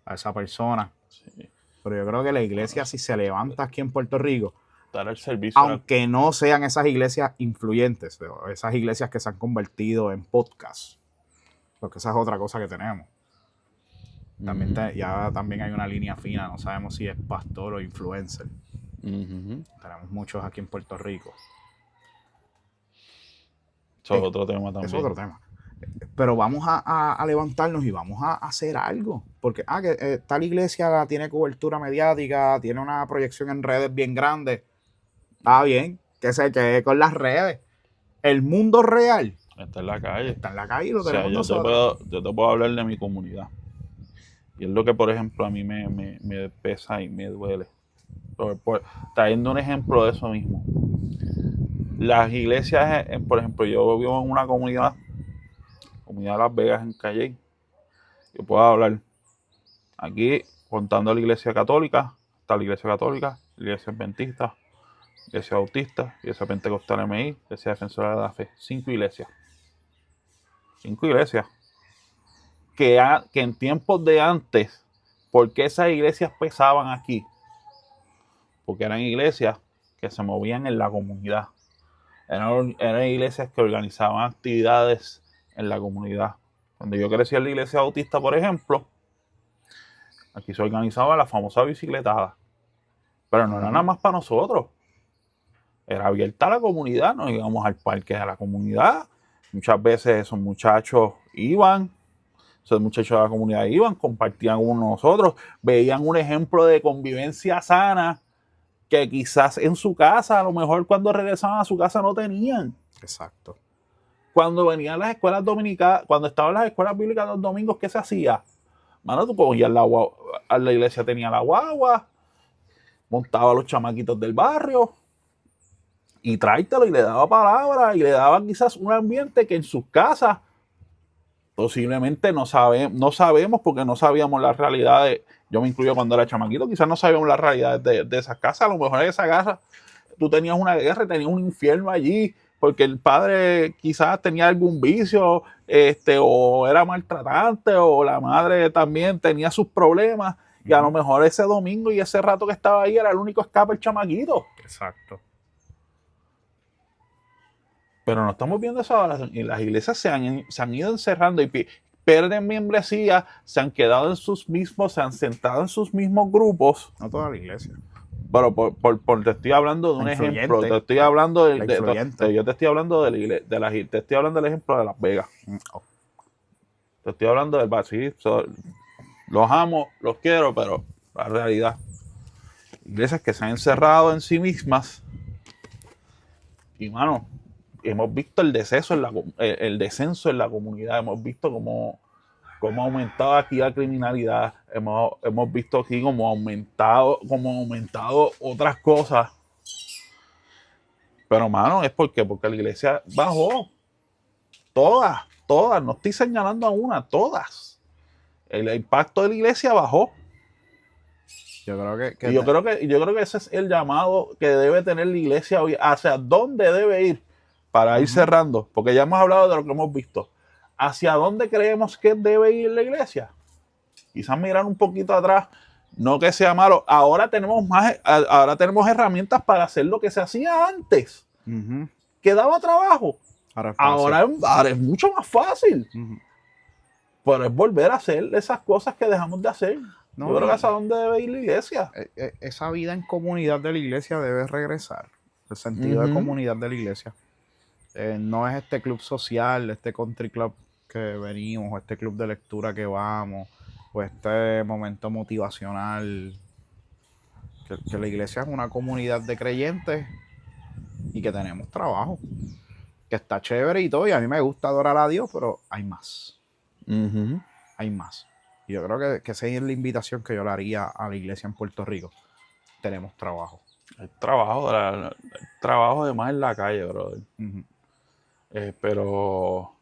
B: a esa persona.
A: Sí.
B: Pero yo creo que la iglesia, si se levanta aquí en Puerto Rico,
A: Dar el servicio.
B: aunque no sean esas iglesias influyentes, esas iglesias que se han convertido en podcast, porque esa es otra cosa que tenemos. También, ya también hay una línea fina, no sabemos si es pastor o influencer.
A: Uh-huh.
B: Tenemos muchos aquí en Puerto Rico.
A: Eso es otro tema también.
B: Es otro tema. Pero vamos a levantarnos y vamos a hacer algo. Porque que tal iglesia tiene cobertura mediática, tiene una proyección en redes bien grande. Está bien, que se quede con las redes. El mundo real
A: está en la calle.
B: Está en la calle y lo
A: O sea,
B: tenemos nosotros.
A: yo te puedo hablar de mi comunidad. Y es lo que, por ejemplo, a mí me pesa y me duele. Trayendo un ejemplo de eso mismo. Las iglesias, por ejemplo, yo vivo en una comunidad de Las Vegas, en Calle. Yo puedo hablar aquí contando la iglesia católica. Está la iglesia católica, la iglesia adventista, iglesia bautista, iglesia pentecostal MI, iglesia defensora de la fe. 5 iglesias. 5 iglesias. Que en tiempos de antes, ¿por qué esas iglesias pesaban aquí? Porque eran iglesias que se movían en la comunidad. Eran iglesias que organizaban actividades en la comunidad. Cuando yo crecí en la iglesia bautista, por ejemplo, aquí se organizaba la famosa bicicletada. Pero no era nada más para nosotros. Era abierta a la comunidad, nos íbamos al parque de la comunidad. Muchas veces esos muchachos iban, de la comunidad iban, compartían con nosotros, veían un ejemplo de convivencia sana que quizás en su casa, a lo mejor cuando regresaban a su casa no tenían.
B: Exacto.
A: Cuando venían las escuelas dominicales, cuando estaban las escuelas bíblicas los domingos, ¿qué se hacía? Mano, tú cogías a la iglesia tenía la guagua, montaba a los chamaquitos del barrio y tráetelo y le daba palabra y le daba quizás un ambiente que en sus casas posiblemente no sabemos porque no sabíamos la realidad de, yo me incluyo cuando era chamaquito, quizás no sabíamos la realidad de esas casas. A lo mejor en esa casa tú tenías una guerra, tenías un infierno allí, porque el padre quizás tenía algún vicio, o era maltratante, o la madre también tenía sus problemas, y a lo mejor ese domingo y ese rato que estaba ahí era el único escape el chamaquito.
B: Exacto.
A: Pero no estamos viendo eso ahora. Y las iglesias se han ido encerrando y pierden membresía, se han quedado en sus mismos, se han sentado en sus mismos grupos.
B: No toda la iglesia.
A: Pero te estoy hablando de un ejemplo. Te estoy hablando yo te estoy hablando te estoy hablando del ejemplo de Las Vegas.
B: Oh.
A: Te estoy hablando del vacío. Los amo, los quiero, pero la realidad. Iglesias que se han encerrado en sí mismas. Y mano, hemos visto el descenso en la comunidad. Hemos visto cómo ha aumentado aquí la criminalidad. Hemos visto aquí cómo ha aumentado otras cosas. Pero, mano, es porque la iglesia bajó. Todas. No estoy señalando a una, todas. El impacto de la iglesia bajó.
B: Yo creo que
A: yo creo que ese es el llamado que debe tener la iglesia hoy. Hacia dónde debe ir para ir cerrando. Porque ya hemos hablado de lo que hemos visto. ¿Hacia dónde creemos que debe ir la iglesia? Quizás mirar un poquito atrás. No que sea malo. Ahora tenemos herramientas para hacer lo que se hacía antes. Que daba trabajo. Ahora es mucho más fácil. Pero es volver a hacer esas cosas que dejamos de hacer. No, yo creo que hacia dónde debe ir la iglesia.
B: Esa vida en comunidad de la iglesia debe regresar. El sentido de comunidad de la iglesia. No es este club social, este country club que venimos, o este club de lectura que vamos, o este momento motivacional. Que la iglesia es una comunidad de creyentes y que tenemos trabajo, que está chévere y todo, y a mí me gusta adorar a Dios, pero hay más.
A: Ujú.
B: Hay más. Y yo creo que esa es la invitación que yo le haría a la iglesia en Puerto Rico. Tenemos trabajo.
A: El trabajo de más en la calle, brother.
B: Ujú.
A: Pero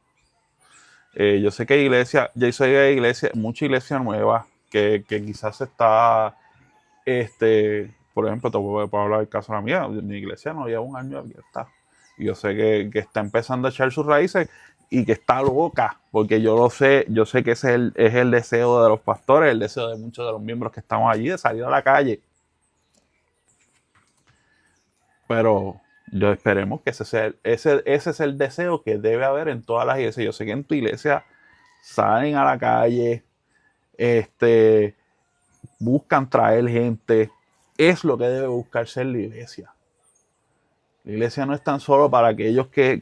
A: yo sé que hay iglesia, ya soy de iglesia, mucha iglesia nueva que quizás está, por ejemplo, te puedo hablar del caso de la mía. Mi iglesia no lleva un año abierta. Y yo sé que está empezando a echar sus raíces y que está loca, porque yo sé que ese es el deseo de los pastores, el deseo de muchos de los miembros que estamos allí, de salir a la calle. Pero yo esperemos que ese es el deseo que debe haber en todas las iglesias. Yo sé que en tu iglesia salen a la calle, buscan traer gente. Es lo que debe buscarse en la iglesia. La iglesia no es tan solo para aquellos que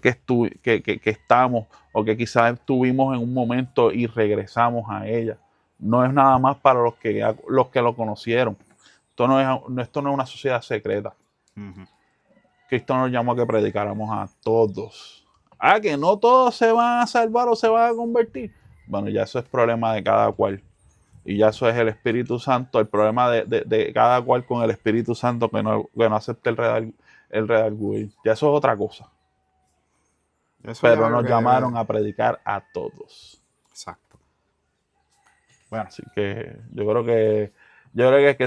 A: estamos o que quizás estuvimos en un momento y regresamos a ella. No es nada más para los que lo conocieron. Esto no es una sociedad secreta.
B: Uh-huh.
A: Cristo nos llamó a que predicáramos a todos. Que no todos se van a salvar o se van a convertir. Bueno, ya eso es problema de cada cual. Y ya eso es el Espíritu Santo, el problema de cada cual con el Espíritu Santo que no acepte el redarguir. Ya eso es otra cosa.
B: Eso
A: Pero nos llamaron a predicar a todos.
B: Exacto.
A: Bueno, así que yo creo que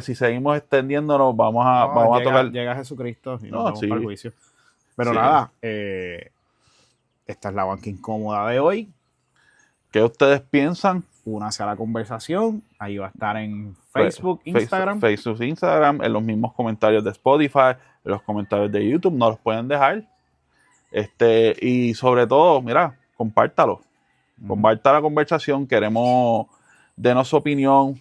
A: si seguimos extendiéndonos vamos a tocar.
B: Llega Jesucristo y nos vamos
A: sí.
B: para el juicio. Pero
A: Sí.
B: nada, esta es la banca incómoda de hoy.
A: ¿Qué ustedes piensan?
B: Únase a la conversación. Ahí va a estar en Facebook, Instagram.
A: Facebook, Instagram, en los mismos comentarios de Spotify, en los comentarios de YouTube, nos los pueden dejar. Y sobre todo, mira, compártalo. Comparta la conversación. Queremos denos su opinión.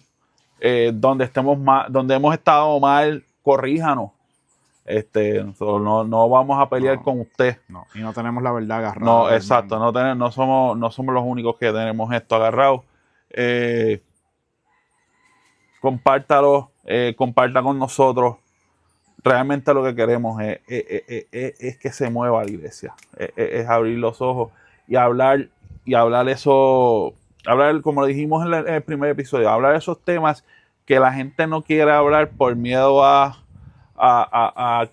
A: Donde estemos mal, donde hemos estado mal, corríjanos. Nosotros no vamos a pelear con usted.
B: No, y no tenemos la verdad agarrada.
A: No, exacto. No somos los únicos que tenemos esto agarrado. Compártalo, comparta con nosotros. Realmente lo que queremos es que se mueva la iglesia. Es abrir los ojos y hablar eso. Hablar, como lo dijimos en el primer episodio, hablar esos temas que la gente no quiere hablar por miedo a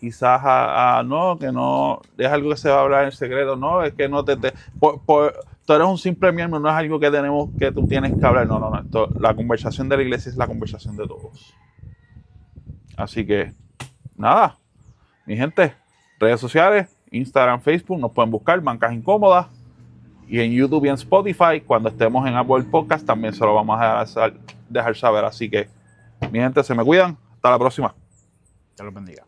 A: quizás no, que no es algo que se va a hablar en secreto. No, es que no tú eres un simple miembro, no es algo que tú tienes que hablar. No. La conversación de la iglesia es la conversación de todos. Así que nada, mi gente, redes sociales, Instagram, Facebook, nos pueden buscar Bancas Incómodas, y en YouTube y en Spotify. Cuando estemos en Apple Podcast también se lo vamos a dejar saber. Así que mi gente, se me cuidan, hasta la próxima.
B: Dios los bendiga.